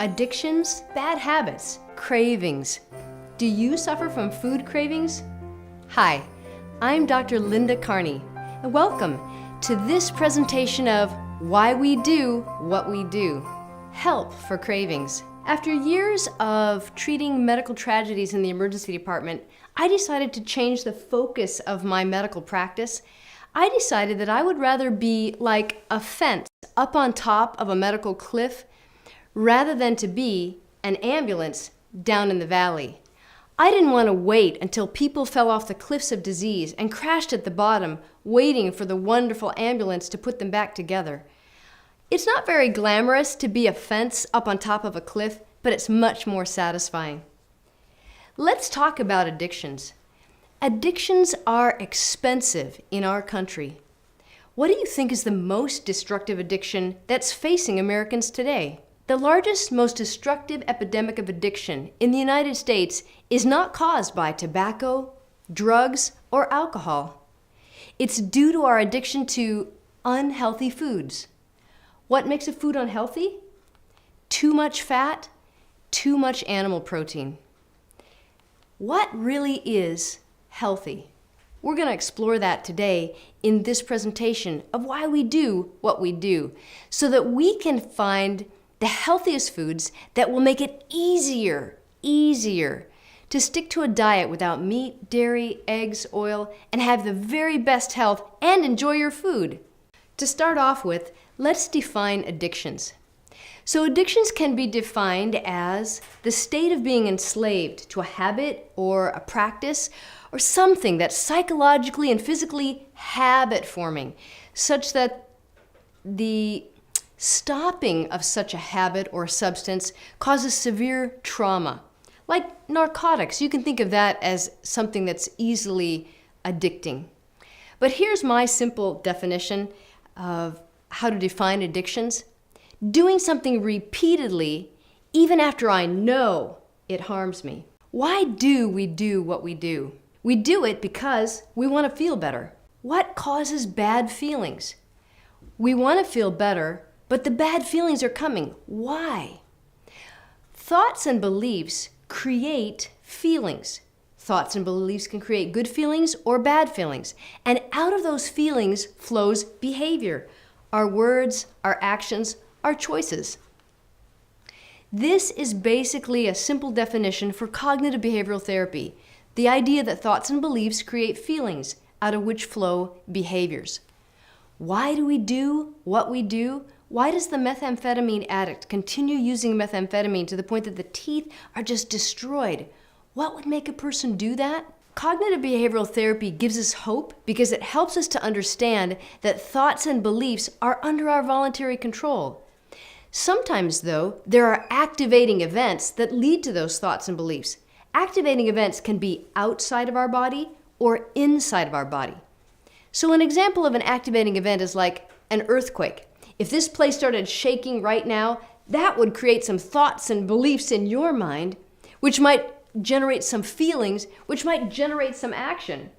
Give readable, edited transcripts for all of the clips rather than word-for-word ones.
Addictions, bad habits, cravings. Do you suffer from food cravings? Hi, I'm Dr. Linda Carney, and welcome to this presentation of Why We Do What We Do, Help for Cravings. After years of treating medical tragedies in the emergency department, I decided to change the focus of my medical practice. I decided that I would rather be like a fence up on top of a medical cliff rather than to be an ambulance down in the valley. I didn't want to wait until people fell off the cliffs of disease and crashed at the bottom, waiting for the wonderful ambulance to put them back together. It's not very glamorous to be a fence up on top of a cliff, but it's much more satisfying. Let's talk about addictions. Addictions are expensive in our country. What do you think is the most destructive addiction that's facing Americans today? The largest, most destructive epidemic of addiction in the United States is not caused by tobacco, drugs, or alcohol. It's due to our addiction to unhealthy foods. What makes a food unhealthy? Too much fat, too much animal protein. What really is healthy? We're going to explore that today in this presentation of why we do what we do, so that we can find the healthiest foods that will make it easier to stick to a diet without meat, dairy, eggs, oil, and have the very best health and enjoy your food. To start off with, let's define addictions. So addictions can be defined as the state of being enslaved to a habit or a practice or something that's psychologically and physically habit forming, such that the stopping of such a habit or substance causes severe trauma. Like narcotics, you can think of that as something that's easily addicting. But here's my simple definition of how to define addictions. Doing something repeatedly, even after I know it harms me. Why do we do what we do? We do it because we want to feel better. What causes bad feelings? We want to feel better, but the bad feelings are coming. Why? Thoughts and beliefs create feelings. Thoughts and beliefs can create good feelings or bad feelings. And out of those feelings flows behavior. Our words, our actions, our choices. This is basically a simple definition for cognitive behavioral therapy. The idea that thoughts and beliefs create feelings, out of which flow behaviors. Why do we do what we do? Why does the methamphetamine addict continue using methamphetamine to the point that the teeth are just destroyed? What would make a person do that? Cognitive behavioral therapy gives us hope because it helps us to understand that thoughts and beliefs are under our voluntary control. Sometimes, though, there are activating events that lead to those thoughts and beliefs. Activating events can be outside of our body or inside of our body. So an example of an activating event is like an earthquake. If this place started shaking right now, that would create some thoughts and beliefs in your mind, which might generate some feelings, which might generate some action.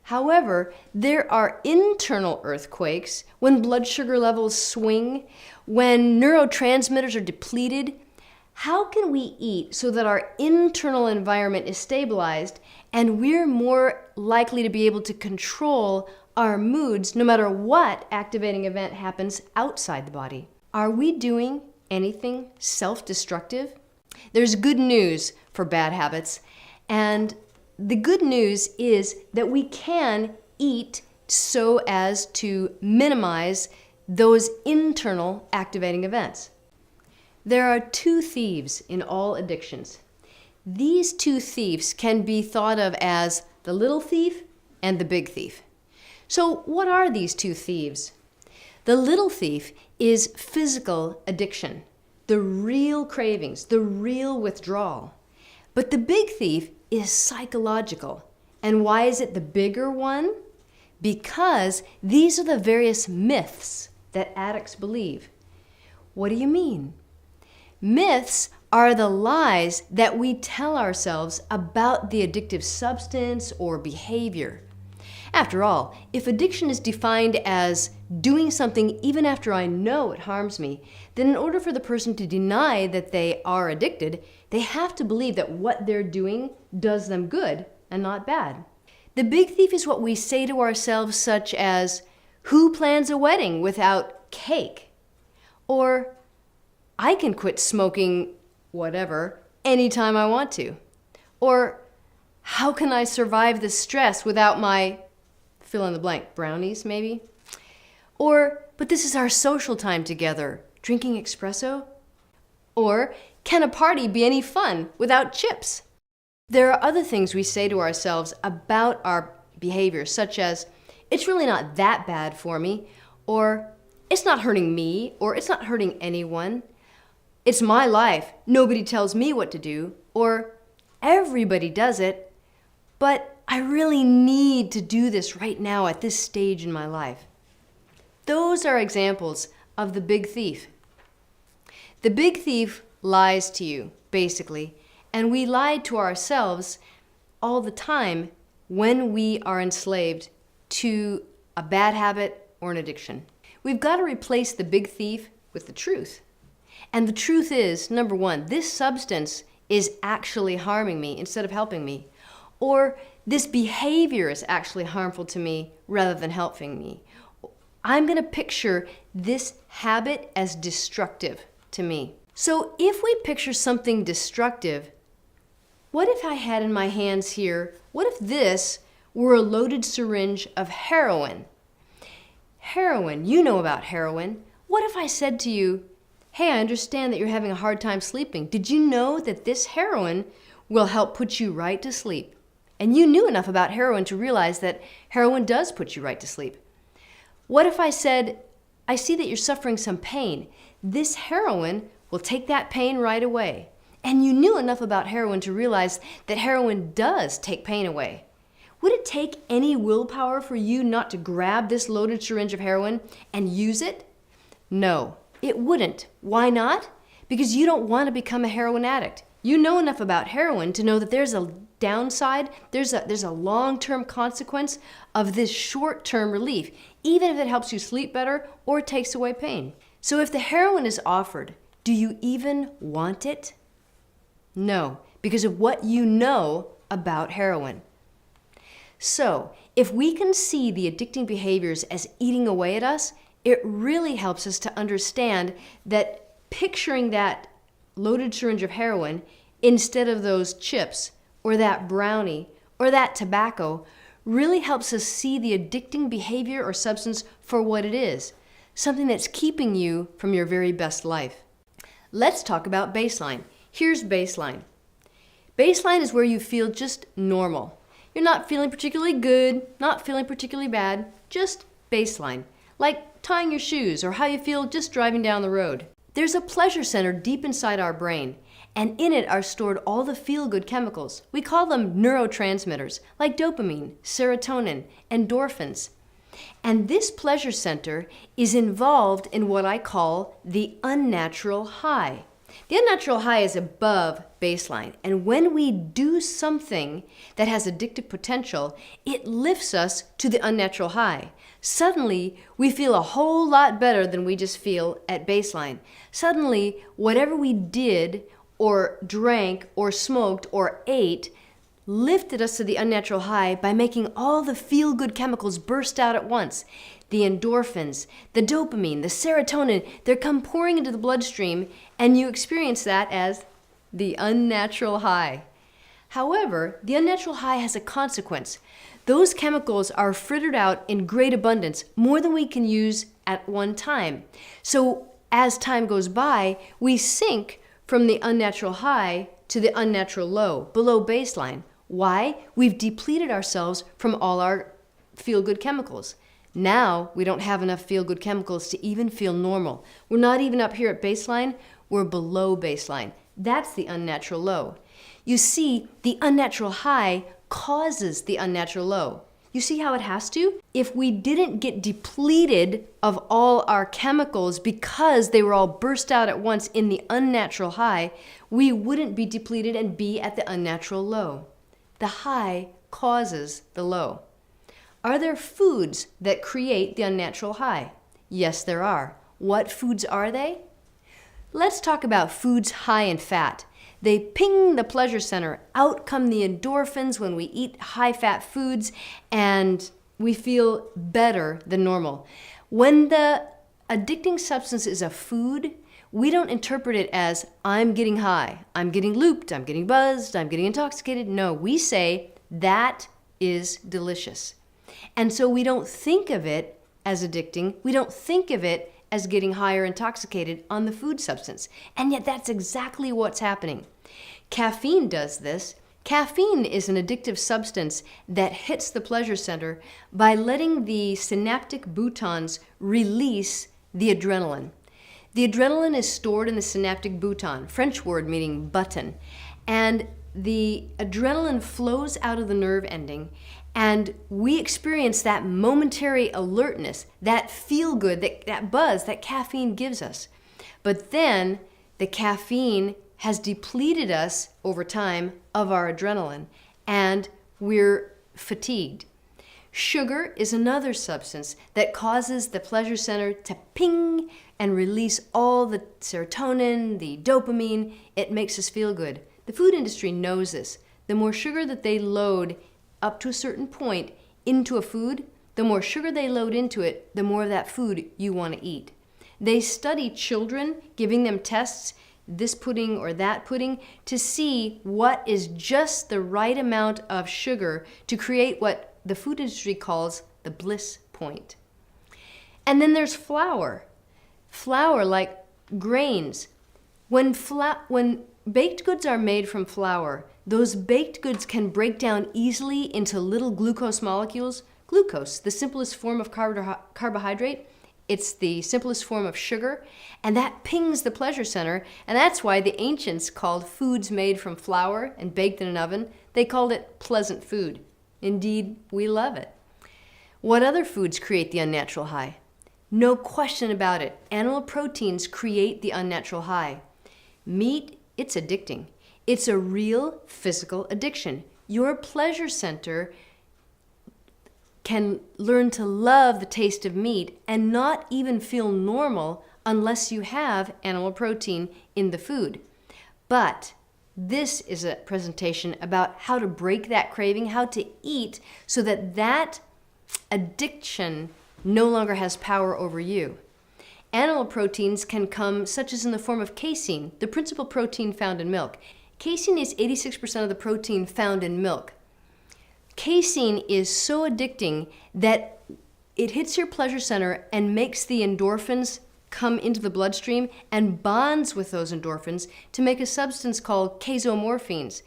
However, there are internal earthquakes when blood sugar levels swing, when neurotransmitters are depleted. How can we eat so that our internal environment is stabilized and we're more likely to be able to control our moods no matter what activating event happens outside the body? Are we doing anything self-destructive? There's good news for bad habits, and the good news is that we can eat so as to minimize those internal activating events. There are two thieves in all addictions. These two thieves can be thought of as the little thief and the big thief. So what are these two thieves? The little thief is physical addiction, the real cravings, the real withdrawal. But the big thief is psychological. And why is it the bigger one? Because these are the various myths that addicts believe. What do you mean? Myths are the lies that we tell ourselves about the addictive substance or behavior. After all, if addiction is defined as doing something even after I know it harms me, then in order for the person to deny that they are addicted, they have to believe that what they're doing does them good and not bad. The big thief is what we say to ourselves, such as, "Who plans a wedding without cake?" Or, "I can quit smoking whatever anytime I want to." Or, "How can I survive the stress without my," fill in the blank, brownies maybe? Or, "But this is our social time together, drinking espresso?" Or, "Can a party be any fun without chips?" There are other things we say to ourselves about our behavior, such as, "It's really not that bad for me," or "It's not hurting me," or "It's not hurting anyone," "It's my life, nobody tells me what to do," or "Everybody does it, but I really need to do this right now at this stage in my life." Those are examples of the big thief. The big thief lies to you, basically, and we lie to ourselves all the time when we are enslaved to a bad habit or an addiction. We've got to replace the big thief with the truth. And the truth is, number one, this substance is actually harming me instead of helping me. Or this behavior is actually harmful to me rather than helping me. I'm going to picture this habit as destructive to me. So if we picture something destructive, what if I had in my hands here, what if this were a loaded syringe of heroin? Heroin, you know about heroin. What if I said to you, "Hey, I understand that you're having a hard time sleeping. Did you know that this heroin will help put you right to sleep?" And you knew enough about heroin to realize that heroin does put you right to sleep. What if I said, "I see that you're suffering some pain. This heroin will take that pain right away." And you knew enough about heroin to realize that heroin does take pain away. Would it take any willpower for you not to grab this loaded syringe of heroin and use it? No, it wouldn't. Why not? Because you don't want to become a heroin addict. You know enough about heroin to know that there's a downside, there's a long-term consequence of this short-term relief, even if it helps you sleep better or takes away pain. So if the heroin is offered, do you even want it? No, because of what you know about heroin. So, if we can see the addicting behaviors as eating away at us, it really helps us to understand that picturing that loaded syringe of heroin instead of those chips or that brownie or that tobacco really helps us see the addicting behavior or substance for what it is, something that's keeping you from your very best life. Let's talk about baseline. Here's baseline. Baseline is where you feel just normal. You're not feeling particularly good, not feeling particularly bad, just baseline. Like tying your shoes or how you feel just driving down the road. There's a pleasure center deep inside our brain, and in it are stored all the feel-good chemicals. We call them neurotransmitters, like dopamine, serotonin, endorphins. And this pleasure center is involved in what I call the unnatural high. The unnatural high is above baseline, and when we do something that has addictive potential, it lifts us to the unnatural high. Suddenly, we feel a whole lot better than we just feel at baseline. Suddenly, whatever we did or drank or smoked or ate lifted us to the unnatural high by making all the feel-good chemicals burst out at once. The endorphins, the dopamine, the serotonin, they come pouring into the bloodstream, and you experience that as the unnatural high. However, the unnatural high has a consequence. Those chemicals are frittered out in great abundance, more than we can use at one time. So as time goes by, we sink from the unnatural high to the unnatural low, below baseline. Why? We've depleted ourselves from all our feel-good chemicals. Now we don't have enough feel-good chemicals to even feel normal. We're not even up here at baseline, we're below baseline. That's the unnatural low. You see, the unnatural high causes the unnatural low. You see how it has to? If we didn't get depleted of all our chemicals because they were all burst out at once in the unnatural high, we wouldn't be depleted and be at the unnatural low. The high causes the low. Are there foods that create the unnatural high? Yes, there are. What foods are they? Let's talk about foods high in fat. They ping the pleasure center. Out come the endorphins when we eat high-fat foods, and we feel better than normal. When the addicting substance is a food, we don't interpret it as, I'm getting high, I'm getting looped, I'm getting buzzed, I'm getting intoxicated. No, we say, that is delicious. And so we don't think of it as addicting. We don't think of it as getting high or intoxicated on the food substance. And yet that's exactly what's happening. Caffeine does this. Caffeine is an addictive substance that hits the pleasure center by letting the synaptic boutons release the adrenaline. The adrenaline is stored in the synaptic bouton, French word meaning button, and the adrenaline flows out of the nerve ending, and we experience that momentary alertness, that feel good, that buzz that caffeine gives us. But then the caffeine has depleted us over time of our adrenaline, and we're fatigued. Sugar is another substance that causes the pleasure center to ping and release all the serotonin, the dopamine. It makes us feel good. The food industry knows this. The more sugar that they load up to a certain point into a food, the more sugar they load into it, the more of that food you want to eat. They study children, giving them tests, this pudding or that pudding, to see what is just the right amount of sugar to create what the food industry calls the bliss point. And then there's flour. Flour, like grains. When baked goods are made from flour, those baked goods can break down easily into little glucose molecules. Glucose, the simplest form of carbohydrate, it's the simplest form of sugar, and that pings the pleasure center, and that's why the ancients called foods made from flour and baked in an oven, they called it pleasant food. Indeed, we love it. What other foods create the unnatural high? No question about it, animal proteins create the unnatural high. Meat, it's addicting. It's a real physical addiction. Your pleasure center can learn to love the taste of meat and not even feel normal unless you have animal protein in the food. But this is a presentation about how to break that craving, how to eat so that that addiction no longer has power over you. Animal proteins can come such as in the form of casein, the principal protein found in milk. Casein is 86% of the protein found in milk. Casein is so addicting that it hits your pleasure center and makes the endorphins come into the bloodstream and bonds with those endorphins to make a substance called casomorphins.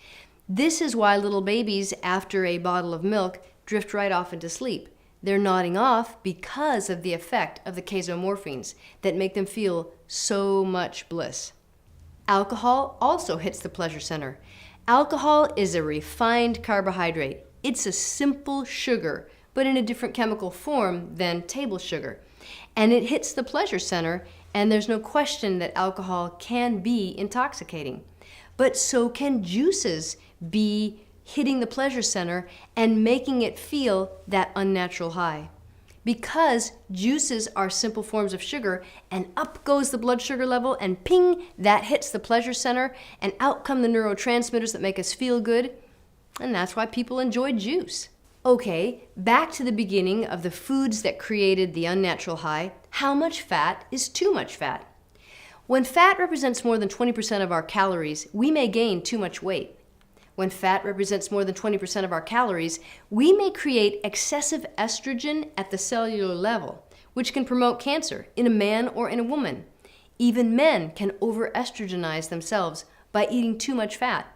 This is why little babies, after a bottle of milk, drift right off into sleep. They're nodding off because of the effect of the casomorphins that make them feel so much bliss. Alcohol also hits the pleasure center. Alcohol is a refined carbohydrate. It's a simple sugar, but in a different chemical form than table sugar. And it hits the pleasure center, and there's no question that alcohol can be intoxicating. But so can juices be hitting the pleasure center and making it feel that unnatural high. Because juices are simple forms of sugar, and up goes the blood sugar level, and ping, that hits the pleasure center, and out come the neurotransmitters that make us feel good. And that's why people enjoy juice. Okay, back to the beginning of the foods that created the unnatural high. How much fat is too much fat? When fat represents more than 20% of our calories, we may gain too much weight. When fat represents more than 20% of our calories, we may create excessive estrogen at the cellular level, which can promote cancer in a man or in a woman. Even men can over-estrogenize themselves by eating too much fat.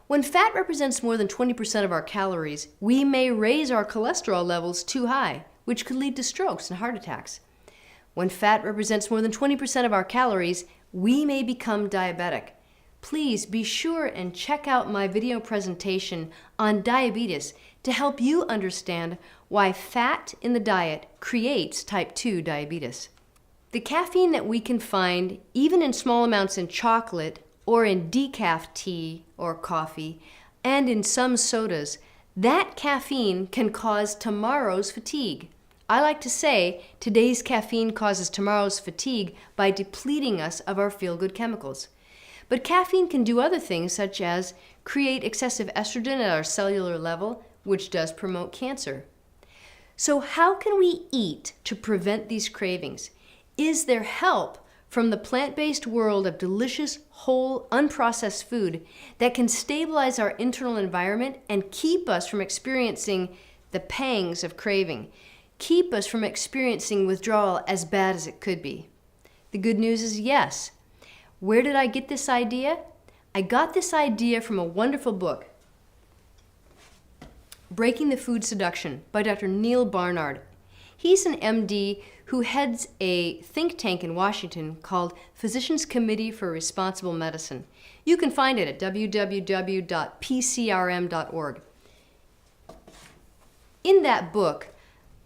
When fat represents more than 20% of our calories, we may raise our cholesterol levels too high, which could lead to strokes and heart attacks. When fat represents more than 20% of our calories, we may become diabetic. Please be sure and check out my video presentation on diabetes to help you understand why fat in the diet creates type 2 diabetes. The caffeine that we can find even in small amounts in chocolate or in decaf tea or coffee and in some sodas that caffeine can cause tomorrow's fatigue. I like to say today's caffeine causes tomorrow's fatigue by depleting us of our feel-good chemicals. But caffeine can do other things, such as create excessive estrogen at our cellular level, which does promote cancer. So how can we eat to prevent these cravings? Is there help from the plant-based world of delicious, whole, unprocessed food that can stabilize our internal environment and keep us from experiencing the pangs of craving? Keep us from experiencing withdrawal as bad as it could be? The good news is yes. Where did I get this idea? I got this idea from a wonderful book, Breaking the Food Seduction by Dr. Neil Barnard. He's an MD who heads a think tank in Washington called Physicians Committee for Responsible Medicine. You can find it at www.pcrm.org. In that book,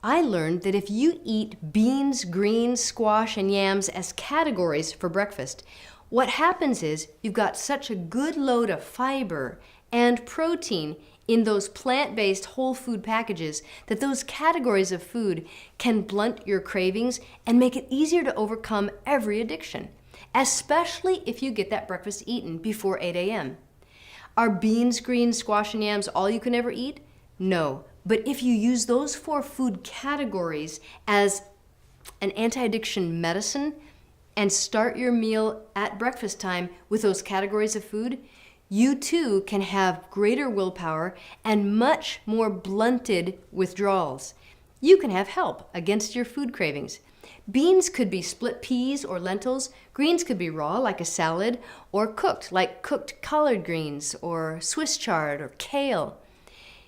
I learned that if you eat beans, greens, squash, and yams as categories for breakfast, what happens is you've got such a good load of fiber and protein in those plant-based whole food packages that those categories of food can blunt your cravings and make it easier to overcome every addiction, especially if you get that breakfast eaten before 8 a.m. Are beans, greens, squash, and yams all you can ever eat? No. But if you use those 4 food categories as an anti-addiction medicine and start your meal at breakfast time with those categories of food, you too can have greater willpower and much more blunted withdrawals. You can have help against your food cravings. Beans could be split peas or lentils. Greens could be raw like a salad, or cooked like cooked collard greens or Swiss chard or kale.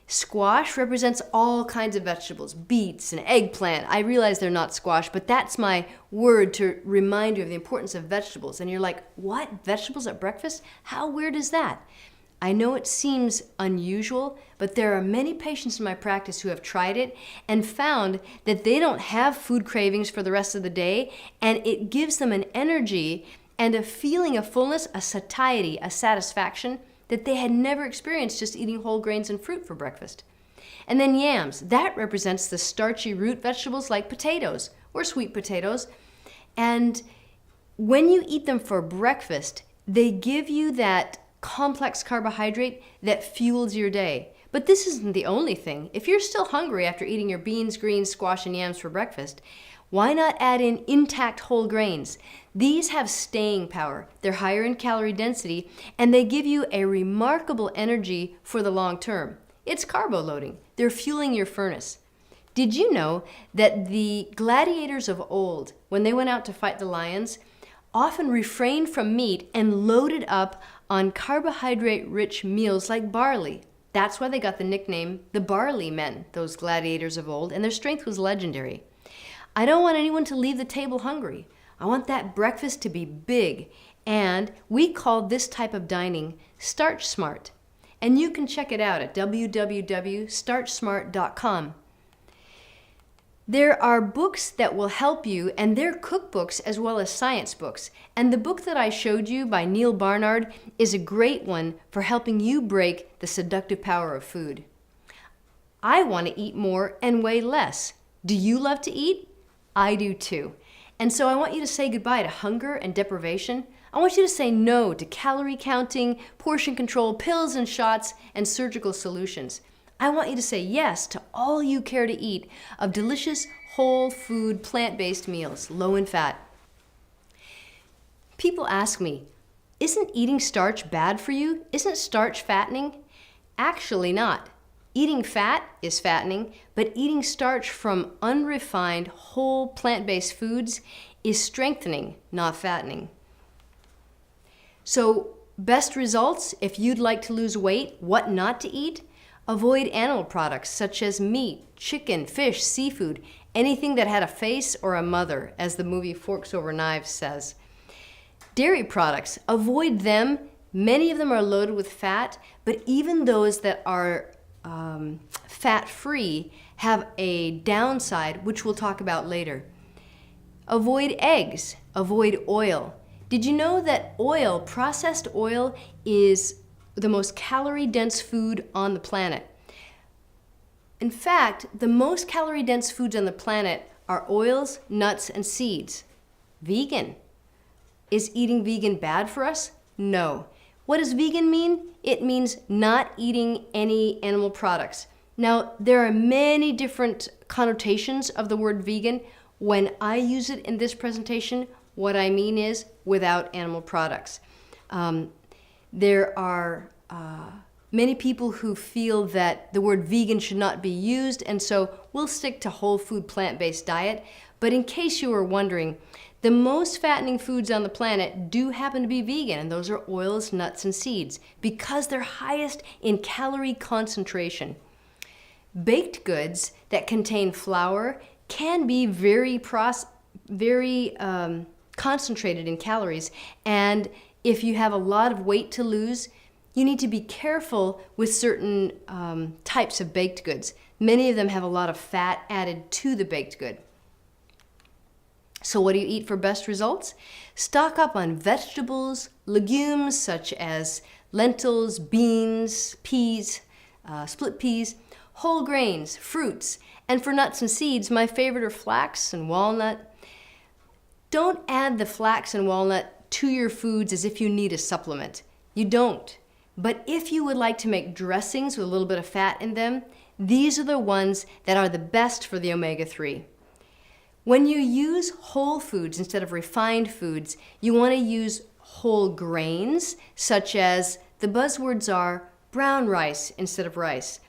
Squash represents all kinds of vegetables, beets and eggplant. I realize they're not squash, but that's my word to remind you of the importance of vegetables. And you're like, what? Vegetables at breakfast? How weird is that? I know it seems unusual, but there are many patients in my practice who have tried it and found that they don't have food cravings for the rest of the day, and it gives them an energy and a feeling of fullness, a satiety, a satisfaction that they had never experienced just eating whole grains and fruit for breakfast. And then yams, that represents the starchy root vegetables like potatoes or sweet potatoes. And when you eat them for breakfast, they give you that complex carbohydrate that fuels your day. But this isn't the only thing. If you're still hungry after eating your beans, greens, squash, and yams for breakfast, why not add in intact whole grains? These have staying power. They're higher in calorie density, and they give you a remarkable energy for the long term. It's carbo loading. They're fueling your furnace. Did you know that the gladiators of old, when they went out to fight the lions, often refrained from meat and loaded up on carbohydrate-rich meals like barley? That's why they got the nickname the Barley Men, those gladiators of old, and their strength was legendary. I don't want anyone to leave the table hungry. I want that breakfast to be big, and we call this type of dining Starch-Smart. And you can check it out at www.starchsmart.com. There are books that will help you, and they're cookbooks as well as science books. And the book that I showed you by Neil Barnard is a great one for helping you break the seductive power of food. I want to eat more and weigh less. Do you love to eat? I do too. And so I want you to say goodbye to hunger and deprivation. I want you to say no to calorie counting, portion control, pills and shots, and surgical solutions. I want you to say yes to all you care to eat of delicious, whole food, plant-based meals, low in fat. People ask me, isn't eating starch bad for you? Isn't starch fattening? Actually not. Eating fat is fattening, but eating starch from unrefined, whole plant-based foods is strengthening, not fattening. So, best results, if you'd like to lose weight, what not to eat? Avoid animal products such as meat, chicken, fish, seafood, anything that had a face or a mother, as the movie Forks Over Knives says. Dairy products, avoid them. Many of them are loaded with fat, but even those that are fat-free have a downside, which we'll talk about later. Avoid eggs, avoid oil. Did you know that oil, processed oil, is the most calorie-dense food on the planet? In fact, the most calorie-dense foods on the planet are oils, nuts, and seeds. Vegan. Is eating vegan bad for us? No. What does vegan mean? It means not eating any animal products. Now, there are many different connotations of the word vegan. When I use it in this presentation, what I mean is without animal products. There are many people who feel that the word vegan should not be used, and so we'll stick to whole food plant-based diet. But in case you were wondering, the most fattening foods on the planet do happen to be vegan, and those are oils, nuts, and seeds, because they're highest in calorie concentration. Baked goods that contain flour can be very concentrated in calories, and if you have a lot of weight to lose, you need to be careful with certain types of baked goods. Many of them have a lot of fat added to the baked good. So what do you eat for best results? Stock up on vegetables, legumes such as lentils, beans, peas, split peas, whole grains, fruits, and for nuts and seeds, my favorite are flax and walnut. Don't add the flax and walnut to your foods as if you need a supplement. You don't. But if you would like to make dressings with a little bit of fat in them, these are the ones that are the best for the omega-3. When you use whole foods instead of refined foods, you want to use whole grains, such as the buzzwords are brown rice instead of rice.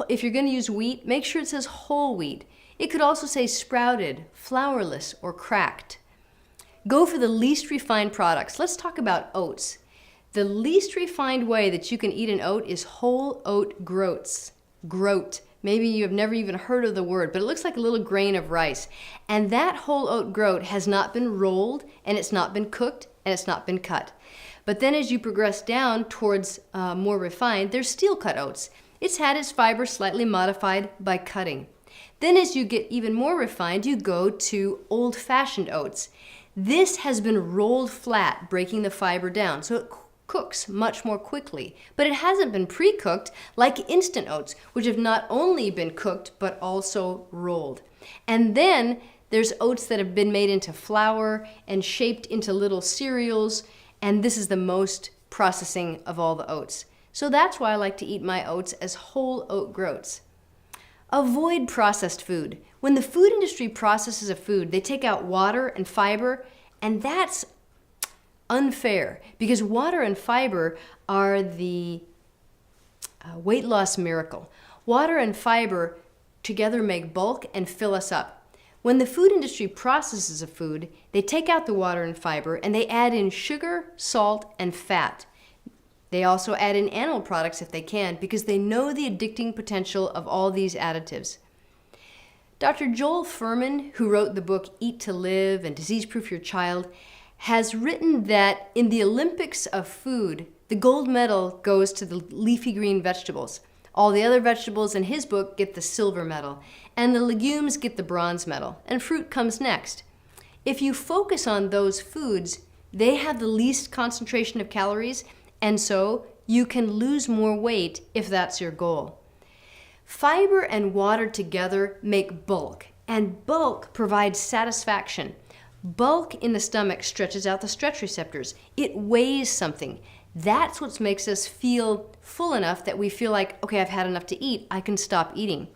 If you're going to use wheat, make sure it says whole wheat. It could also say sprouted, flourless, or cracked. Go for the least refined products. Let's talk about oats. The least refined way that you can eat an oat is whole oat groats. Groat. Maybe you have never even heard of the word, but it looks like a little grain of rice. And that whole oat groat has not been rolled, and it's not been cooked, and it's not been cut. But then as you progress down towards more refined, there's steel cut oats. It's had its fiber slightly modified by cutting. Then as you get even more refined, you go to old-fashioned oats. This has been rolled flat, breaking the fiber down, so it cooks much more quickly. But it hasn't been pre-cooked like instant oats, which have not only been cooked, but also rolled. And then there's oats that have been made into flour and shaped into little cereals, and this is the most processing of all the oats. So that's why I like to eat my oats as whole oat groats. Avoid processed food. When the food industry processes a food, they take out water and fiber, and that's unfair because water and fiber are the weight loss miracle. Water and fiber together make bulk and fill us up. When the food industry processes a food, they take out the water and fiber and they add in sugar, salt, and fat. They also add in animal products if they can because they know the addicting potential of all these additives. Dr. Joel Fuhrman, who wrote the book Eat to Live and Disease Proof Your Child, has written that in the Olympics of food, the gold medal goes to the leafy green vegetables. All the other vegetables in his book get the silver medal, and the legumes get the bronze medal, and fruit comes next. If you focus on those foods, they have the least concentration of calories, and so you can lose more weight if that's your goal. Fiber and water together make bulk, and bulk provides satisfaction. Bulk in the stomach stretches out the stretch receptors. It weighs something. That's what makes us feel full enough that we feel like, okay, I've had enough to eat, I can stop eating.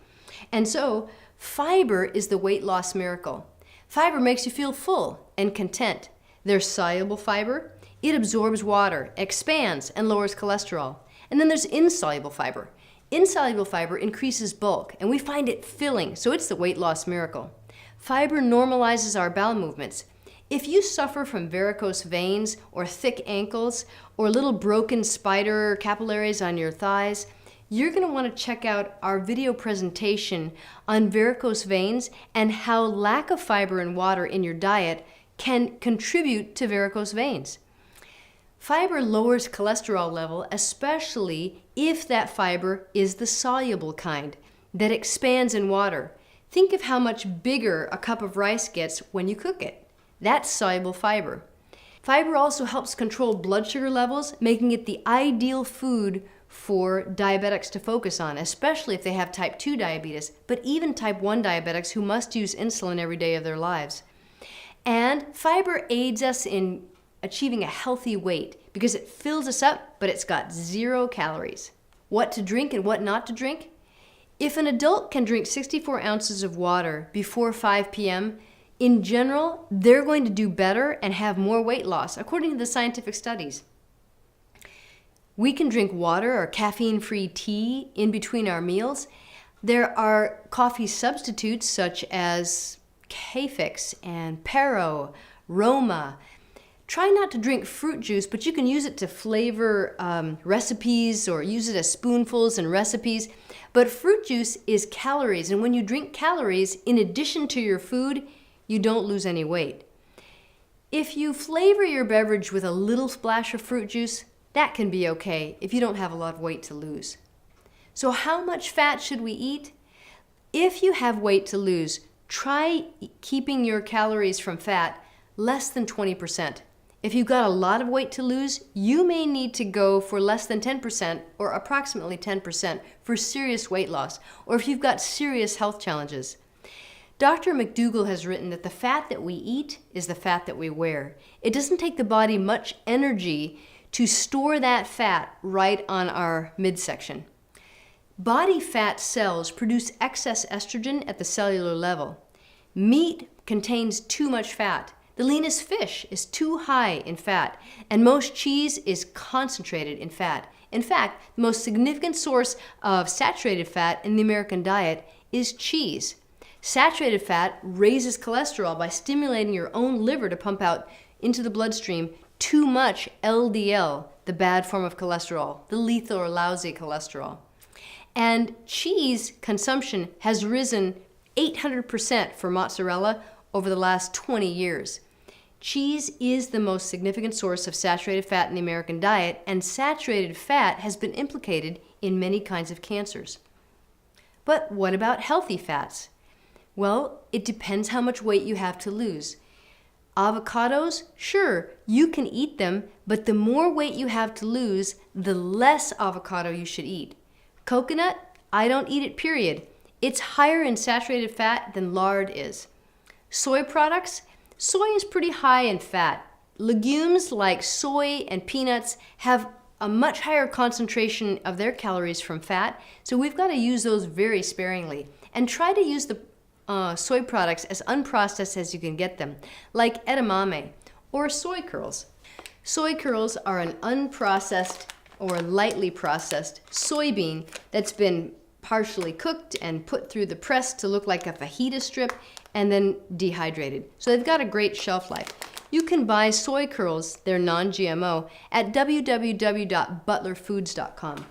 And so fiber is the weight loss miracle. Fiber makes you feel full and content. There's soluble fiber. It absorbs water, expands, and lowers cholesterol. And then there's insoluble fiber. Insoluble fiber increases bulk, and we find it filling, so it's the weight loss miracle. Fiber normalizes our bowel movements. If you suffer from varicose veins or thick ankles or little broken spider capillaries on your thighs, you're going to want to check out our video presentation on varicose veins and how lack of fiber and water in your diet can contribute to varicose veins. Fiber lowers cholesterol level, especially if that fiber is the soluble kind that expands in water. Think of how much bigger a cup of rice gets when you cook it. That's soluble fiber. Fiber also helps control blood sugar levels, making it the ideal food for diabetics to focus on, especially if they have type 2 diabetes, but even type 1 diabetics who must use insulin every day of their lives. And fiber aids us in achieving a healthy weight because it fills us up, but it's got 0 calories. What to drink and what not to drink? If an adult can drink 64 ounces of water before 5 p.m., in general, they're going to do better and have more weight loss, according to the scientific studies. We can drink water or caffeine-free tea in between our meals. There are coffee substitutes such as K-Fix and Pero, Roma. Try not to drink fruit juice, but you can use it to flavor recipes or use it as spoonfuls in recipes. But fruit juice is calories, and when you drink calories in addition to your food, you don't lose any weight. If you flavor your beverage with a little splash of fruit juice, that can be okay if you don't have a lot of weight to lose. So how much fat should we eat? If you have weight to lose, try keeping your calories from fat less than 20%. If you've got a lot of weight to lose, you may need to go for less than 10% or approximately 10% for serious weight loss, or if you've got serious health challenges. Dr. McDougall has written that the fat that we eat is the fat that we wear. It doesn't take the body much energy to store that fat right on our midsection. Body fat cells produce excess estrogen at the cellular level. Meat contains too much fat. The leanest fish is too high in fat, and most cheese is concentrated in fat. In fact, the most significant source of saturated fat in the American diet is cheese. Saturated fat raises cholesterol by stimulating your own liver to pump out into the bloodstream too much LDL, the bad form of cholesterol, the lethal or lousy cholesterol. And cheese consumption has risen 800% for mozzarella over the last 20 years. Cheese is the most significant source of saturated fat in the American diet, and saturated fat has been implicated in many kinds of cancers. But what about healthy fats? Well, it depends how much weight you have to lose. Avocados, sure, you can eat them, but the more weight you have to lose, the less avocado you should eat. Coconut, I don't eat it, period. It's higher in saturated fat than lard is. Soy products, soy is pretty high in fat. Legumes like soy and peanuts have a much higher concentration of their calories from fat, so we've got to use those very sparingly. And try to use the soy products as unprocessed as you can get them, like edamame or soy curls. Soy curls are an unprocessed or lightly processed soybean that's been partially cooked and put through the press to look like a fajita strip and then dehydrated. So they've got a great shelf life. You can buy soy curls, they're non-GMO, at www.butlerfoods.com.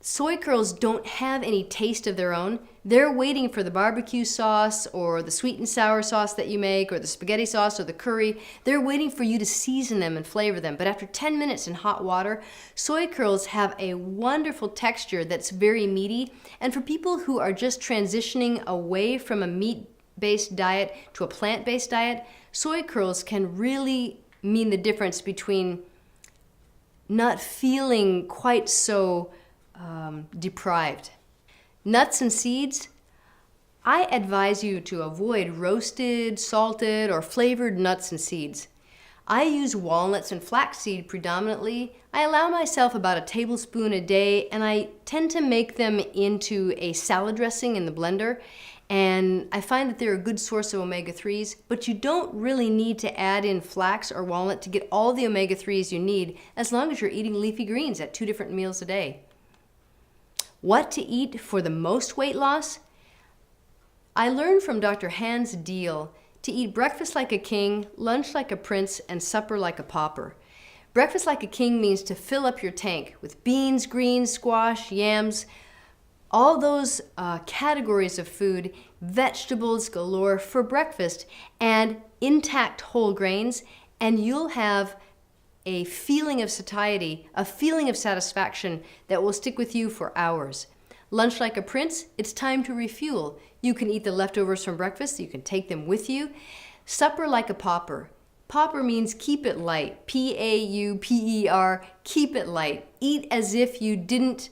Soy curls don't have any taste of their own. They're waiting for the barbecue sauce or the sweet and sour sauce that you make or the spaghetti sauce or the curry. They're waiting for you to season them and flavor them. But after 10 minutes in hot water, soy curls have a wonderful texture that's very meaty. And for people who are just transitioning away from a meat-based diet to a plant-based diet, soy curls can really mean the difference between not feeling quite so deprived. Nuts and seeds, I advise you to avoid roasted, salted, or flavored nuts and seeds. I use walnuts and flaxseed predominantly. I allow myself about a tablespoon a day, and I tend to make them into a salad dressing in the blender. And I find that they're a good source of omega-3s, but you don't really need to add in flax or walnut to get all the omega-3s you need, as long as you're eating leafy greens at 2 different meals a day. What to eat for the most weight loss? I learned from Dr. Hans Deal to eat breakfast like a king, lunch like a prince, and supper like a pauper. Breakfast like a king means to fill up your tank with beans, greens, squash, yams, all those categories of food, vegetables galore for breakfast, and intact whole grains, and you'll have a feeling of satiety, a feeling of satisfaction that will stick with you for hours. Lunch like a prince, it's time to refuel. You can eat the leftovers from breakfast, you can take them with you. Supper like a pauper. Pauper means keep it light. P-A-U-P-E-R, keep it light. Eat as if you didn't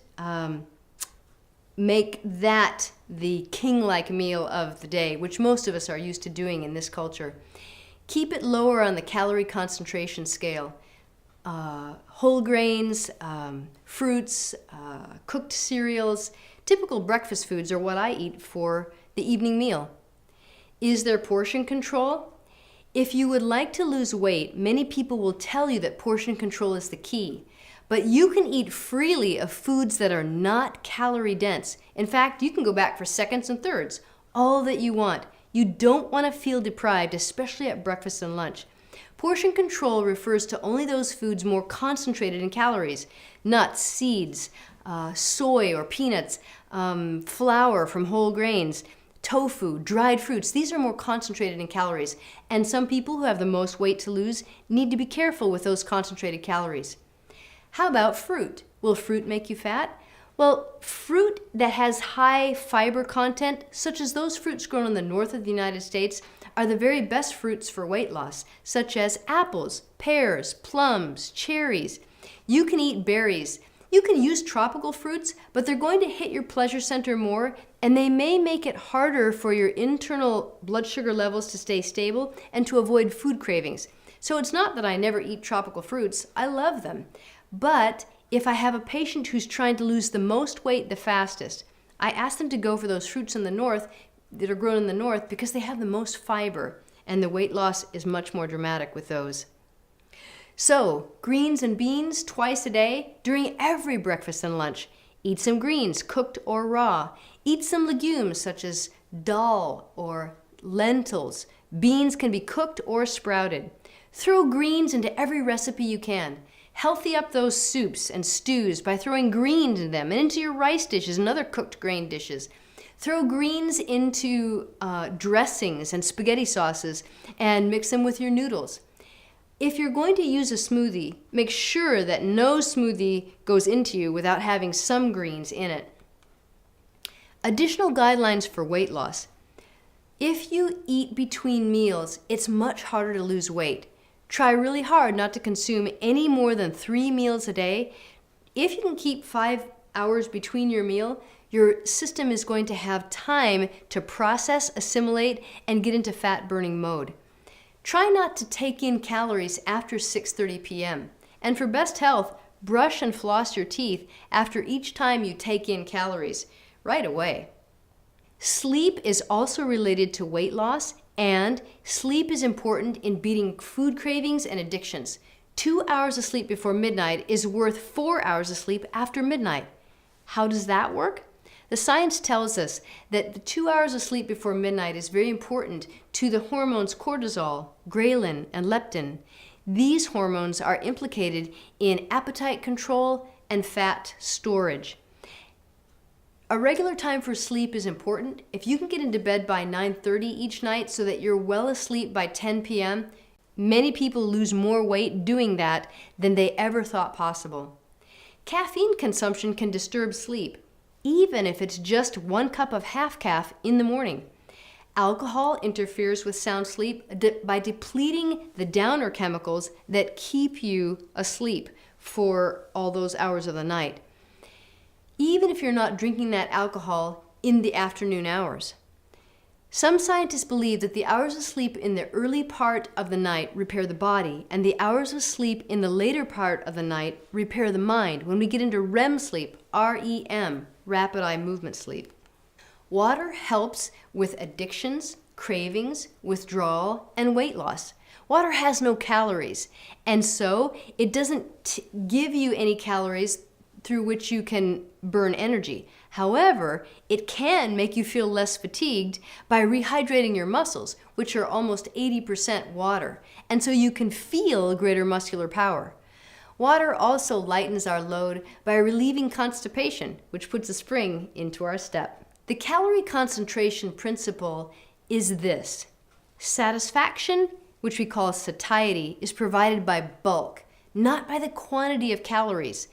make that the king-like meal of the day, which most of us are used to doing in this culture. Keep it lower on the calorie concentration scale. Whole grains, fruits, cooked cereals, typical breakfast foods are what I eat for the evening meal. Is there portion control? If you would like to lose weight, many people will tell you that portion control is the key. But you can eat freely of foods that are not calorie dense. In fact, you can go back for seconds and thirds, all that you want. You don't want to feel deprived, especially at breakfast and lunch. Portion control refers to only those foods more concentrated in calories: nuts, seeds, soy or peanuts, flour from whole grains, tofu, dried fruits. These are more concentrated in calories. And some people who have the most weight to lose need to be careful with those concentrated calories. How about fruit? Will fruit make you fat? Well, fruit that has high fiber content, such as those fruits grown in the north of the United States, are the very best fruits for weight loss, such as apples, pears, plums, cherries. You can eat berries. You can use tropical fruits, but they're going to hit your pleasure center more, and they may make it harder for your internal blood sugar levels to stay stable and to avoid food cravings. So it's not that I never eat tropical fruits. I love them. But if I have a patient who's trying to lose the most weight the fastest, I ask them to go for those fruits in the north that are grown in the north because they have the most fiber, and the weight loss is much more dramatic with those. So, greens and beans twice a day during every breakfast and lunch. Eat some greens, cooked or raw. Eat some legumes such as dal or lentils. Beans can be cooked or sprouted. Throw greens into every recipe you can. Healthy up those soups and stews by throwing greens in them and into your rice dishes and other cooked grain dishes. Throw greens into dressings and spaghetti sauces and mix them with your noodles. If you're going to use a smoothie, make sure that no smoothie goes into you without having some greens in it. Additional guidelines for weight loss. If you eat between meals, it's much harder to lose weight. Try really hard not to consume any more than 3 meals a day. If you can keep 5 hours between your meal, your system is going to have time to process, assimilate, and get into fat burning mode. Try not to take in calories after 6:30 p.m. And for best health, brush and floss your teeth after each time you take in calories right away. Sleep is also related to weight loss, and sleep is important in beating food cravings and addictions. 2 hours of sleep before midnight is worth 4 hours of sleep after midnight. How does that work? The science tells us that the 2 hours of sleep before midnight is very important to the hormones cortisol, ghrelin, and leptin. These hormones are implicated in appetite control and fat storage. A regular time for sleep is important. If you can get into bed by 9:30 each night so that you're well asleep by 10 p.m., many people lose more weight doing that than they ever thought possible. Caffeine consumption can disturb sleep, even if it's just 1 cup of half-caff in the morning. Alcohol interferes with sound sleep by depleting the downer chemicals that keep you asleep for all those hours of the night, even if you're not drinking that alcohol in the afternoon hours. Some scientists believe that the hours of sleep in the early part of the night repair the body, and the hours of sleep in the later part of the night repair the mind when we get into REM sleep, REM, rapid eye movement sleep. Water helps with addictions, cravings, withdrawal, and weight loss. Water has no calories, and so it doesn't give you any calories through which you can burn energy. However, it can make you feel less fatigued by rehydrating your muscles, which are almost 80% water, and so you can feel greater muscular power. Water also lightens our load by relieving constipation, which puts a spring into our step. The calorie concentration principle is this: satisfaction, which we call satiety, is provided by bulk, not by the quantity of calories.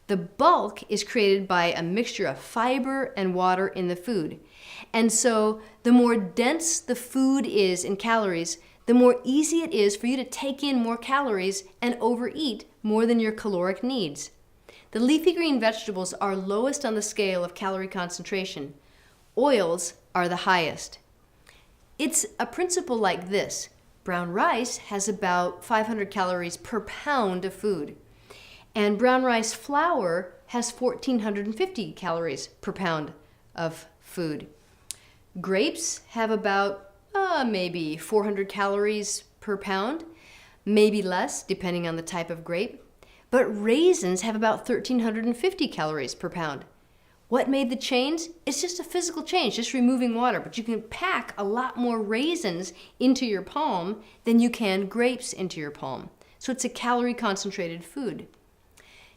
The bulk is created by a mixture of fiber and water in the food. And so the more dense the food is in calories, the more easy it is for you to take in more calories and overeat more than your caloric needs. The leafy green vegetables are lowest on the scale of calorie concentration. Oils are the highest. It's a principle like this. Brown rice has about 500 calories per pound of food, and brown rice flour has 1,450 calories per pound of food. Grapes have about maybe 400 calories per pound, maybe less depending on the type of grape. But raisins have about 1,350 calories per pound. What made the change? It's just a physical change, just removing water. But you can pack a lot more raisins into your palm than you can grapes into your palm. So it's a calorie concentrated food.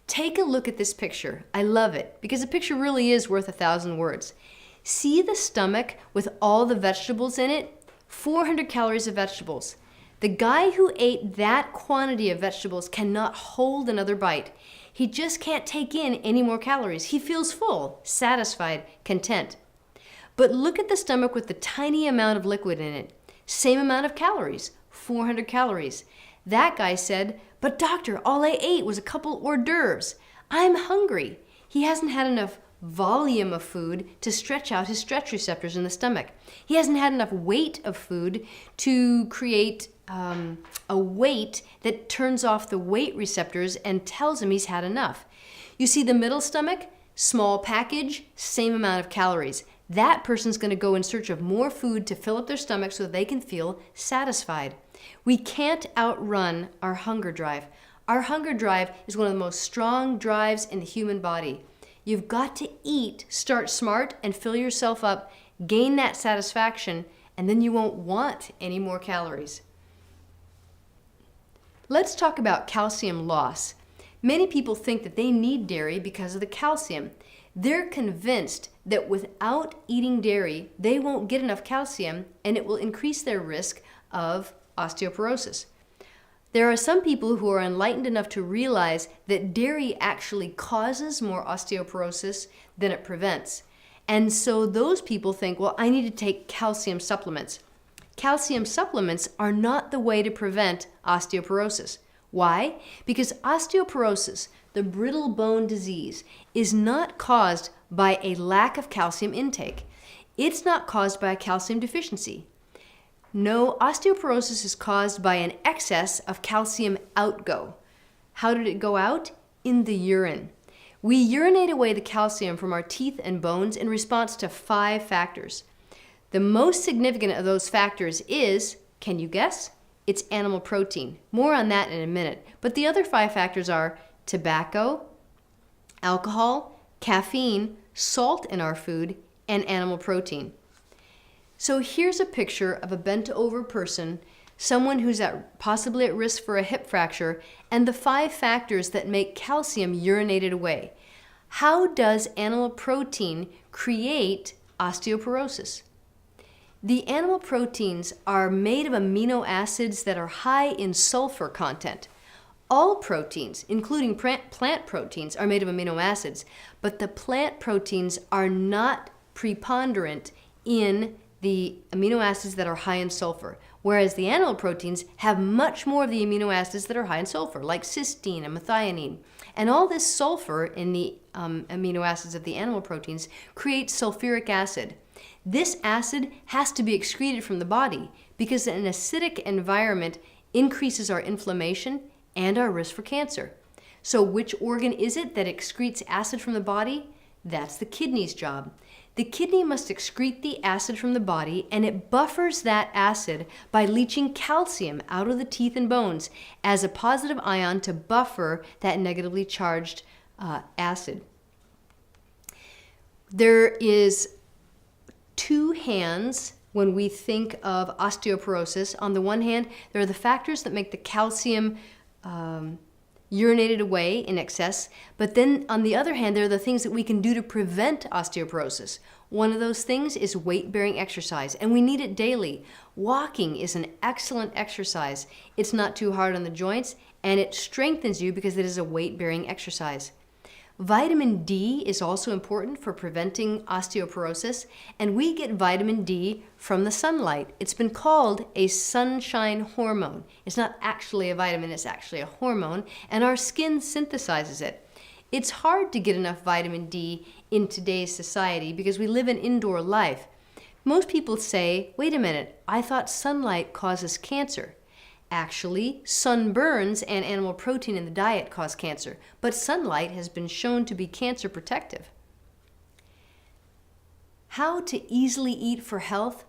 Take a look at this picture. I love it because a picture really is worth 1,000 words. See the stomach with all the vegetables in it? 400 calories of vegetables. The guy who ate that quantity of vegetables cannot hold another bite. He just can't take in any more calories. He feels full, satisfied, content. But look at the stomach with the tiny amount of liquid in it. Same amount of calories, 400 calories. That guy said, "But doctor, all I ate was a couple hors d'oeuvres. I'm hungry." He hasn't had enough volume of food to stretch out his stretch receptors in the stomach. He hasn't had enough weight of food to create a weight that turns off the weight receptors and tells him he's had enough. You see the middle stomach, small package, same amount of calories. That person's going to go in search of more food to fill up their stomach so that they can feel satisfied. We can't outrun our hunger drive. Our hunger drive is one of the most strong drives in the human body. You've got to eat, start smart, and fill yourself up, gain that satisfaction, and then you won't want any more calories. Let's talk about calcium loss. Many people think that they need dairy because of the calcium. They're convinced that without eating dairy, they won't get enough calcium and it will increase their risk of osteoporosis. There are some people who are enlightened enough to realize that dairy actually causes more osteoporosis than it prevents. And so those people think, well, I need to take calcium supplements. Calcium supplements are not the way to prevent osteoporosis. Why? Because osteoporosis, the brittle bone disease, is not caused by a lack of calcium intake. It's not caused by a calcium deficiency. No, osteoporosis is caused by an excess of calcium outgo. How did it go out? In the urine. We urinate away the calcium from our teeth and bones in response to 5 factors. The most significant of those factors is, can you guess? It's animal protein. More on that in a minute. But the other 5 factors are tobacco, alcohol, caffeine, salt in our food, and animal protein. So here's a picture of a bent over person, someone who's possibly at risk for a hip fracture, and the 5 factors that make calcium urinated away. How does animal protein create osteoporosis? The animal proteins are made of amino acids that are high in sulfur content. All proteins, including plant proteins, are made of amino acids, but the plant proteins are not preponderant in the amino acids that are high in sulfur, whereas the animal proteins have much more of the amino acids that are high in sulfur, like cysteine and methionine. And all this sulfur in the amino acids of the animal proteins creates sulfuric acid. This acid has to be excreted from the body because an acidic environment increases our inflammation and our risk for cancer. So which organ is it that excretes acid from the body? That's the kidney's job. The kidney must excrete the acid from the body, and it buffers that acid by leaching calcium out of the teeth and bones as a positive ion to buffer that negatively charged acid. There is 2 hands when we think of osteoporosis. On the one hand, there are the factors that make the calcium urinated away in excess, but then on the other hand, there are the things that we can do to prevent osteoporosis. One of those things is weight-bearing exercise, and we need it daily. Walking is an excellent exercise. It's not too hard on the joints, and it strengthens you because it is a weight-bearing exercise. Vitamin D is also important for preventing osteoporosis, and we get vitamin D from the sunlight. It's been called a sunshine hormone. It's not actually a vitamin, it's actually a hormone, and our skin synthesizes it. It's hard to get enough vitamin D in today's society because we live an indoor life. Most people say, wait a minute, I thought sunlight causes cancer. Actually, sunburns and animal protein in the diet cause cancer, but sunlight has been shown to be cancer protective. How to easily eat for health?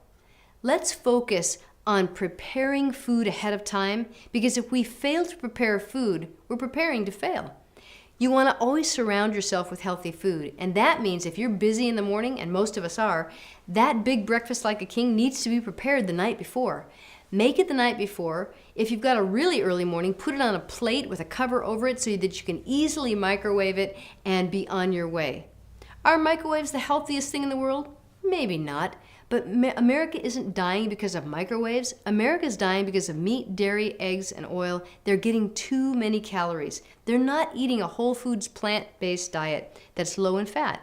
Let's focus on preparing food ahead of time, because if we fail to prepare food, we're preparing to fail. You want to always surround yourself with healthy food, and that means if you're busy in the morning, and most of us are, that big breakfast like a king needs to be prepared the night before. Make it the night before. If you've got a really early morning, put it on a plate with a cover over it so that you can easily microwave it and be on your way. Are microwaves the healthiest thing in the world? Maybe not, but America isn't dying because of microwaves. America's dying because of meat, dairy, eggs, and oil. They're getting too many calories. They're not eating a whole foods plant-based diet that's low in fat.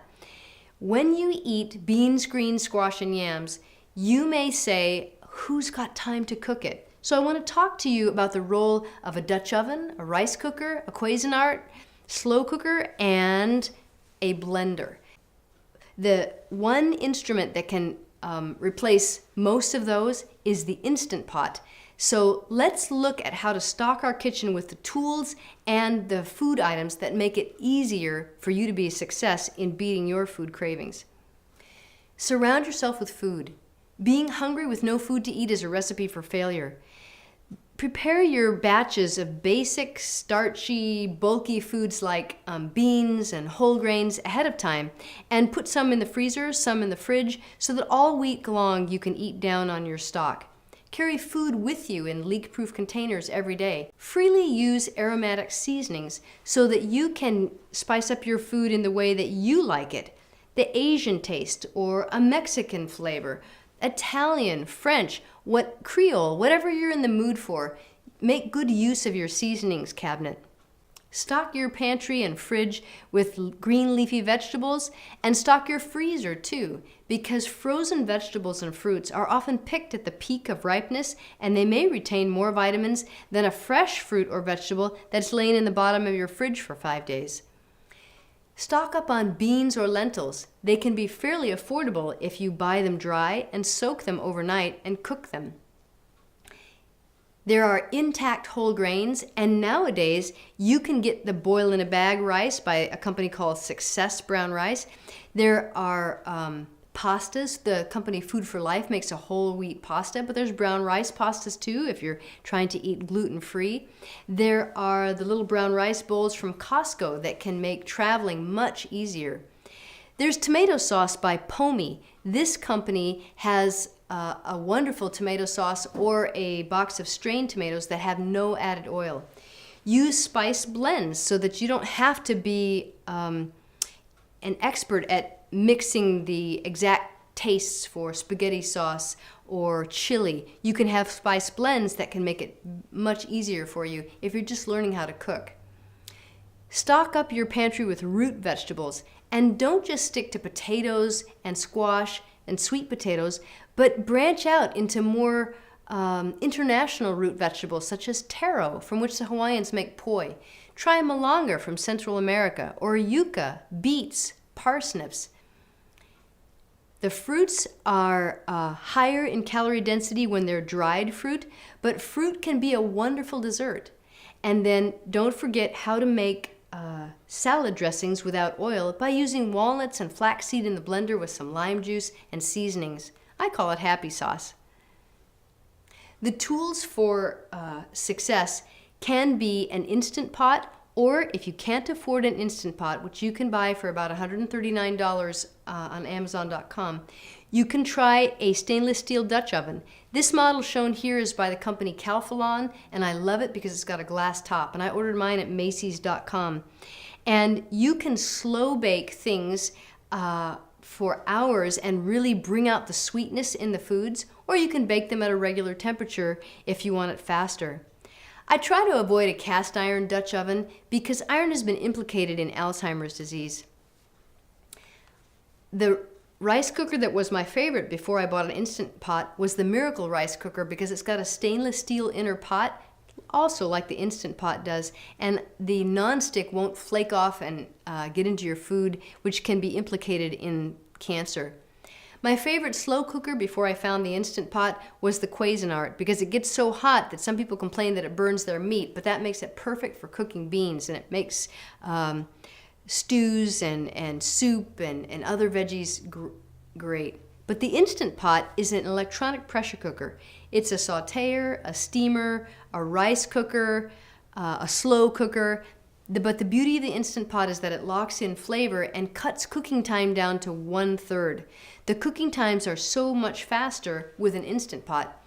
When you eat beans, greens, squash, and yams, you may say, who's got time to cook it? So I want to talk to you about the role of a Dutch oven, a rice cooker, a Cuisinart, slow cooker, and a blender. The one instrument that can replace most of those is the Instant Pot. So let's look at how to stock our kitchen with the tools and the food items that make it easier for you to be a success in beating your food cravings. Surround yourself with food. Being hungry with no food to eat is a recipe for failure. Prepare your batches of basic, starchy, bulky foods like beans and whole grains ahead of time, and put some in the freezer, some in the fridge, so that all week long you can eat down on your stock. Carry food with you in leak-proof containers every day. Freely use aromatic seasonings so that you can spice up your food in the way that you like it. The Asian taste or a Mexican flavor, Italian, French, Creole, whatever you're in the mood for. Make good use of your seasonings cabinet. Stock your pantry and fridge with green leafy vegetables, and stock your freezer too, because frozen vegetables and fruits are often picked at the peak of ripeness, and they may retain more vitamins than a fresh fruit or vegetable that's laying in the bottom of your fridge for 5 days. Stock up on beans or lentils. They can be fairly affordable if you buy them dry and soak them overnight and cook them. There are intact whole grains, and nowadays you can get the boil in a bag rice by a company called Success Brown Rice. There are pastas. The company Food for Life makes a whole wheat pasta, but there's brown rice pastas too if you're trying to eat gluten-free. There are the little brown rice bowls from Costco that can make traveling much easier. There's tomato sauce by Pomi. This company has a wonderful tomato sauce or a box of strained tomatoes that have no added oil. Use spice blends so that you don't have to be an expert at mixing the exact tastes for spaghetti sauce or chili. You can have spice blends that can make it much easier for you if you're just learning how to cook. Stock up your pantry with root vegetables, and don't just stick to potatoes and squash and sweet potatoes, but branch out into more international root vegetables such as taro, from which the Hawaiians make poi. Try malanga from Central America, or yucca, beets, parsnips. The fruits are higher in calorie density when they're dried fruit, but fruit can be a wonderful dessert. And then don't forget how to make salad dressings without oil by using walnuts and flaxseed in the blender with some lime juice and seasonings. I call it happy sauce. The tools for success can be an Instant Pot, or if you can't afford an Instant Pot, which you can buy for about $139 on Amazon.com, you can try a stainless steel Dutch oven. This model shown here is by the company Calphalon, and I love it because it's got a glass top, and I ordered mine at Macy's.com. And you can slow bake things for hours and really bring out the sweetness in the foods, or you can bake them at a regular temperature if you want it faster. I try to avoid a cast iron Dutch oven because iron has been implicated in Alzheimer's disease. The rice cooker that was my favorite before I bought an Instant Pot was the Miracle rice cooker because it's got a stainless steel inner pot, also like the Instant Pot does, and the nonstick won't flake off and get into your food, which can be implicated in cancer. My favorite slow cooker before I found the Instant Pot was the Cuisinart because it gets so hot that some people complain that it burns their meat, but that makes it perfect for cooking beans, and it makes stews and soup and other veggies great. But the Instant Pot is an electronic pressure cooker. It's a sauteer, a steamer, a rice cooker, a slow cooker. But the beauty of the Instant Pot is that it locks in flavor and cuts cooking time down to 1/3. The cooking times are so much faster with an Instant Pot.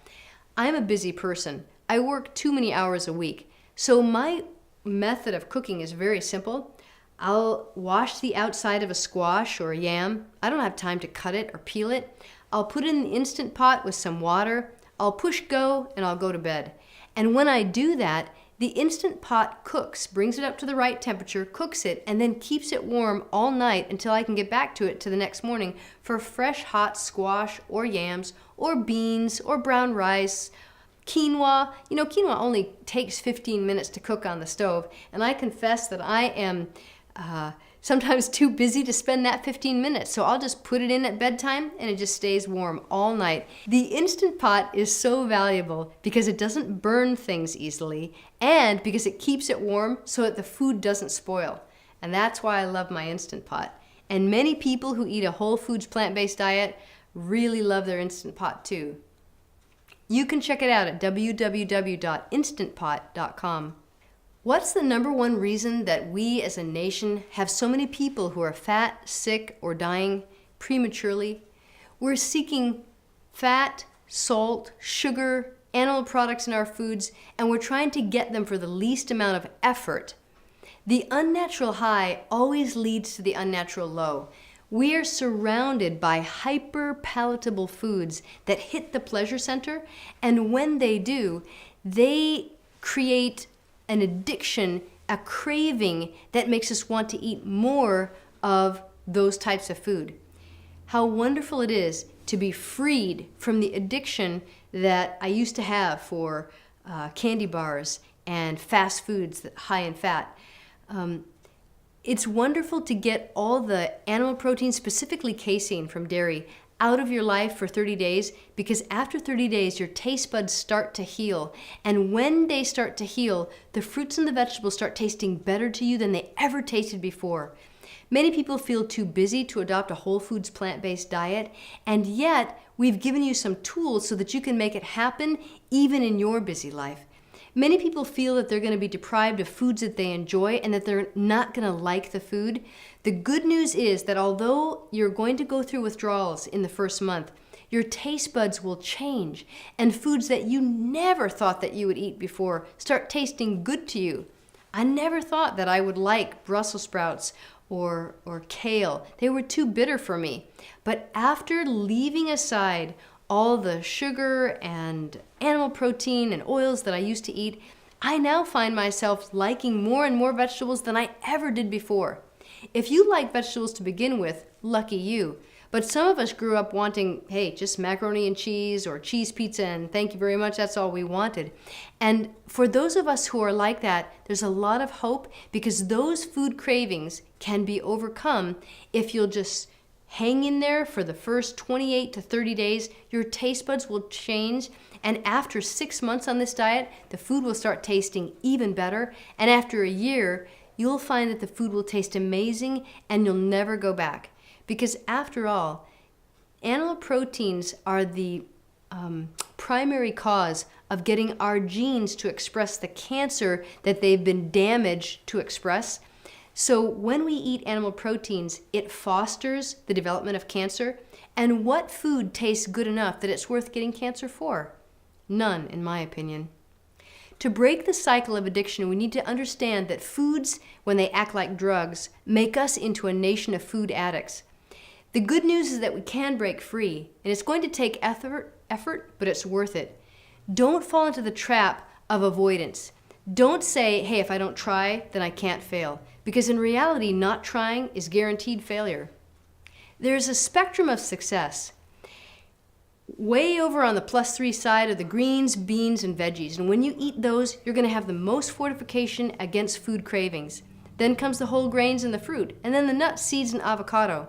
I'm a busy person. I work too many hours a week. So my method of cooking is very simple. I'll wash the outside of a squash or a yam. I don't have time to cut it or peel it. I'll put it in the Instant Pot with some water. I'll push go and I'll go to bed. And when I do that, the Instant Pot cooks, brings it up to the right temperature, cooks it, and then keeps it warm all night until I can get back to it to the next morning for fresh hot squash or yams or beans or brown rice, quinoa. You know, quinoa only takes 15 minutes to cook on the stove, and I confess that I am sometimes too busy to spend that 15 minutes, so I'll just put it in at bedtime and it just stays warm all night. The Instant Pot is so valuable because it doesn't burn things easily and because it keeps it warm so that the food doesn't spoil. And that's why I love my Instant Pot. And many people who eat a whole foods plant-based diet really love their Instant Pot too. You can check it out at www.instantpot.com. What's the number one reason that we as a nation have so many people who are fat, sick, or dying prematurely? We're seeking fat, salt, sugar, animal products in our foods, and we're trying to get them for the least amount of effort. The unnatural high always leads to the unnatural low. We are surrounded by hyper-palatable foods that hit the pleasure center, and when they do, they create an addiction, a craving that makes us want to eat more of those types of food. How wonderful it is to be freed from the addiction that I used to have for candy bars and fast foods that high in fat. It's wonderful to get all the animal protein, specifically casein from dairy, out of your life for 30 days because after 30 days your taste buds start to heal, and when they start to heal, the fruits and the vegetables start tasting better to you than they ever tasted before. Many people feel too busy to adopt a whole foods plant-based diet, and yet we've given you some tools so that you can make it happen even in your busy life. Many people feel that they're going to be deprived of foods that they enjoy and that they're not going to like the food. The good news is that although you're going to go through withdrawals in the first month, your taste buds will change, and foods that you never thought that you would eat before start tasting good to you. I never thought that I would like Brussels sprouts or kale. They were too bitter for me. But after leaving aside all the sugar and animal protein and oils that I used to eat, I now find myself liking more and more vegetables than I ever did before. If you like vegetables to begin with, lucky you. But some of us grew up wanting, hey, just macaroni and cheese or cheese pizza and thank you very much, that's all we wanted. And for those of us who are like that, there's a lot of hope because those food cravings can be overcome if you'll just hang in there for the first 28 to 30 days. Your taste buds will change, and after 6 months on this diet, the food will start tasting even better, and after a year, you'll find that the food will taste amazing and you'll never go back. Because after all, animal proteins are the primary cause of getting our genes to express the cancer that they've been damaged to express. So when we eat animal proteins, it fosters the development of cancer. And what food tastes good enough that it's worth getting cancer for? None, in my opinion. To break the cycle of addiction, we need to understand that foods, when they act like drugs, make us into a nation of food addicts. The good news is that we can break free, and it's going to take effort, but it's worth it. Don't fall into the trap of avoidance. Don't say, hey, if I don't try, then I can't fail. Because in reality, not trying is guaranteed failure. There's a spectrum of success. Way over on the +3 side are the greens, beans, and veggies. And when you eat those, you're going to have the most fortification against food cravings. Then comes the whole grains and the fruit, and then the nuts, seeds, and avocado.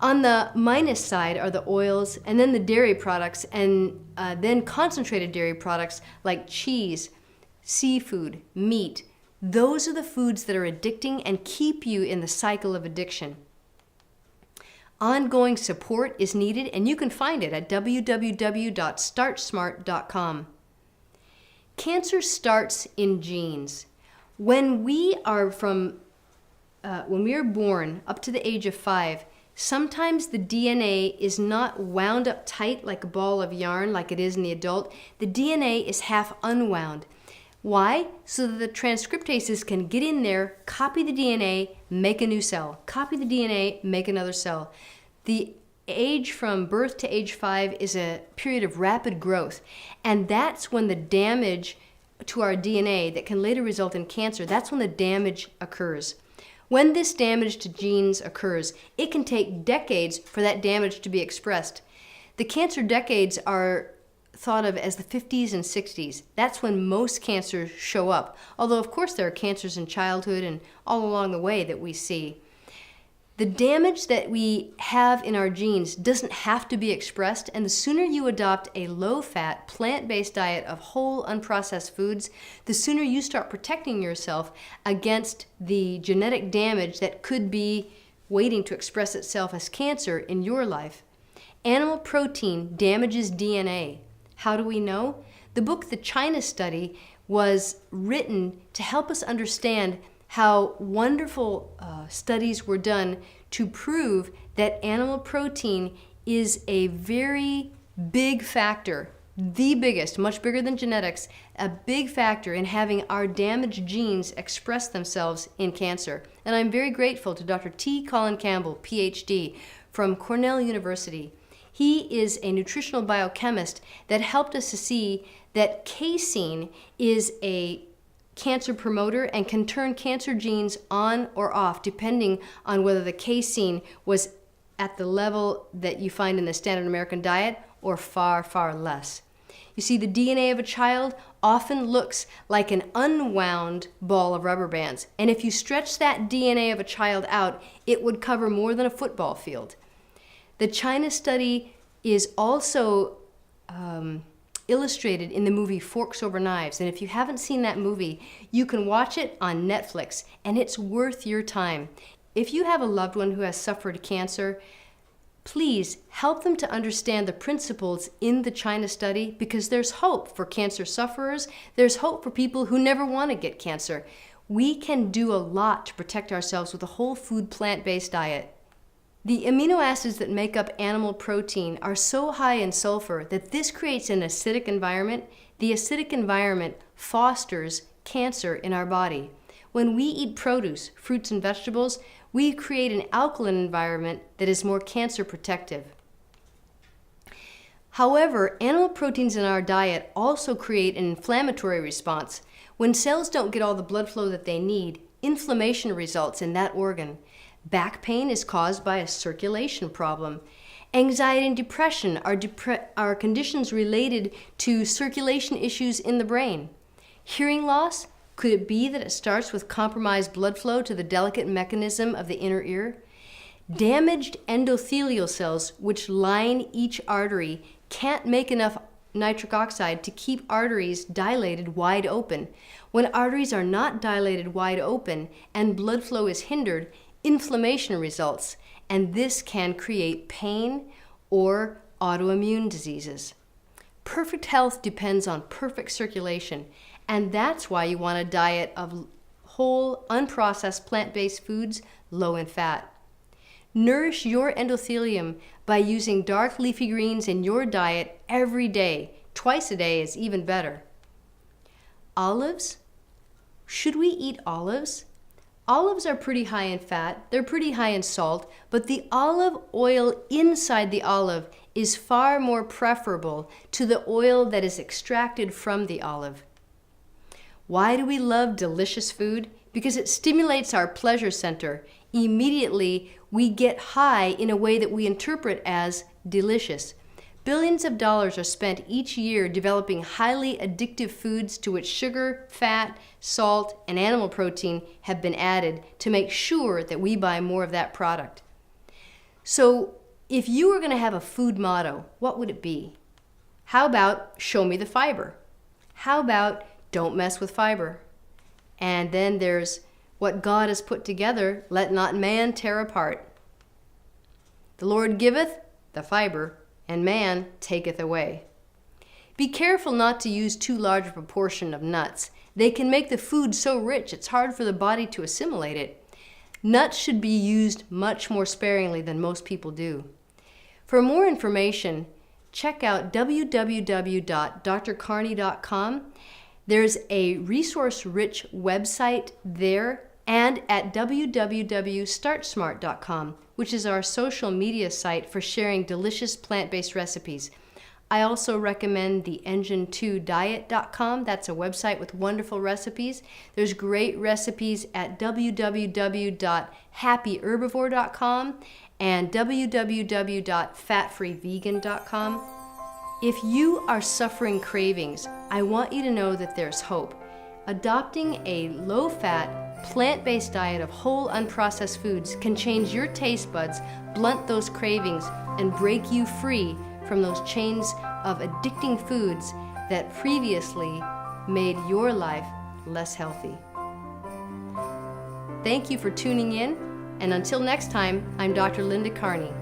On the minus side are the oils, and then the dairy products, and then concentrated dairy products like cheese, seafood, meat. Those are the foods that are addicting and keep you in the cycle of addiction. Ongoing support is needed, and you can find it at www.starch-smart.com. Cancer starts in genes. When we are born up to the age of 5, sometimes the DNA is not wound up tight like a ball of yarn like it is in the adult. The DNA is half unwound. Why? So that the transcriptases can get in there, copy the DNA, make a new cell. Copy the DNA, make another cell. The age from birth to age 5 is a period of rapid growth. And that's when the damage to our DNA that can later result in cancer, that's when the damage occurs. When this damage to genes occurs, it can take decades for that damage to be expressed. The cancer decades are thought of as the 50s and 60s. That's when most cancers show up. Although, of course, there are cancers in childhood and all along the way that we see. The damage that we have in our genes doesn't have to be expressed, and the sooner you adopt a low-fat, plant-based diet of whole, unprocessed foods, the sooner you start protecting yourself against the genetic damage that could be waiting to express itself as cancer in your life. Animal protein damages DNA. How do we know? The book, The China Study, was written to help us understand how wonderful studies were done to prove that animal protein is a very big factor, the biggest, much bigger than genetics, a big factor in having our damaged genes express themselves in cancer. And I'm very grateful to Dr. T. Colin Campbell, PhD, from Cornell University. He is a nutritional biochemist that helped us to see that casein is a cancer promoter and can turn cancer genes on or off depending on whether the casein was at the level that you find in the standard American diet or far, far less. You see, the DNA of a child often looks like an unwound ball of rubber bands. And if you stretch that DNA of a child out, it would cover more than a football field. The China study is also illustrated in the movie Forks Over Knives. And if you haven't seen that movie, you can watch it on Netflix, and it's worth your time. If you have a loved one who has suffered cancer, please help them to understand the principles in the China study, because there's hope for cancer sufferers. There's hope for people who never want to get cancer. We can do a lot to protect ourselves with a whole food, plant-based diet. The amino acids that make up animal protein are so high in sulfur that this creates an acidic environment. The acidic environment fosters cancer in our body. When we eat produce, fruits, and vegetables, we create an alkaline environment that is more cancer protective. However, animal proteins in our diet also create an inflammatory response. When cells don't get all the blood flow that they need, inflammation results in that organ. Back pain is caused by a circulation problem. Anxiety and depression are conditions related to circulation issues in the brain. Hearing loss, could it be that it starts with compromised blood flow to the delicate mechanism of the inner ear? Damaged endothelial cells, which line each artery, can't make enough nitric oxide to keep arteries dilated wide open. When arteries are not dilated wide open and blood flow is hindered, inflammation results, and this can create pain or autoimmune diseases. Perfect health depends on perfect circulation, and that's why you want a diet of whole, unprocessed plant-based foods low in fat. Nourish your endothelium by using dark leafy greens in your diet every day. Twice a day is even better. Olives? Should we eat olives? Olives are pretty high in fat, they're pretty high in salt, but the olive oil inside the olive is far more preferable to the oil that is extracted from the olive. Why do we love delicious food? Because it stimulates our pleasure center. Immediately, we get high in a way that we interpret as delicious. Billions of dollars are spent each year developing highly addictive foods to which sugar, fat, salt, and animal protein have been added to make sure that we buy more of that product. So, if you were going to have a food motto, what would it be? How about show me the fiber? How about don't mess with fiber? And then there's what God has put together, let not man tear apart. The Lord giveth the fiber, and man taketh away. Be careful not to use too large a proportion of nuts. They can make the food so rich it's hard for the body to assimilate it. Nuts should be used much more sparingly than most people do. For more information, check out www.drcarney.com. There's a resource-rich website there, and at www.starch-smart.com, which is our social media site for sharing delicious plant-based recipes. I also recommend the engine2diet.com. That's a website with wonderful recipes. There's great recipes at www.happyherbivore.com and www.fatfreevegan.com. If you are suffering cravings, I want you to know that there's hope. Adopting a low-fat, plant-based diet of whole unprocessed foods can change your taste buds, blunt those cravings, and break you free from those chains of addicting foods that previously made your life less healthy. Thank you for tuning in, and until next time, I'm Dr. Linda Carney.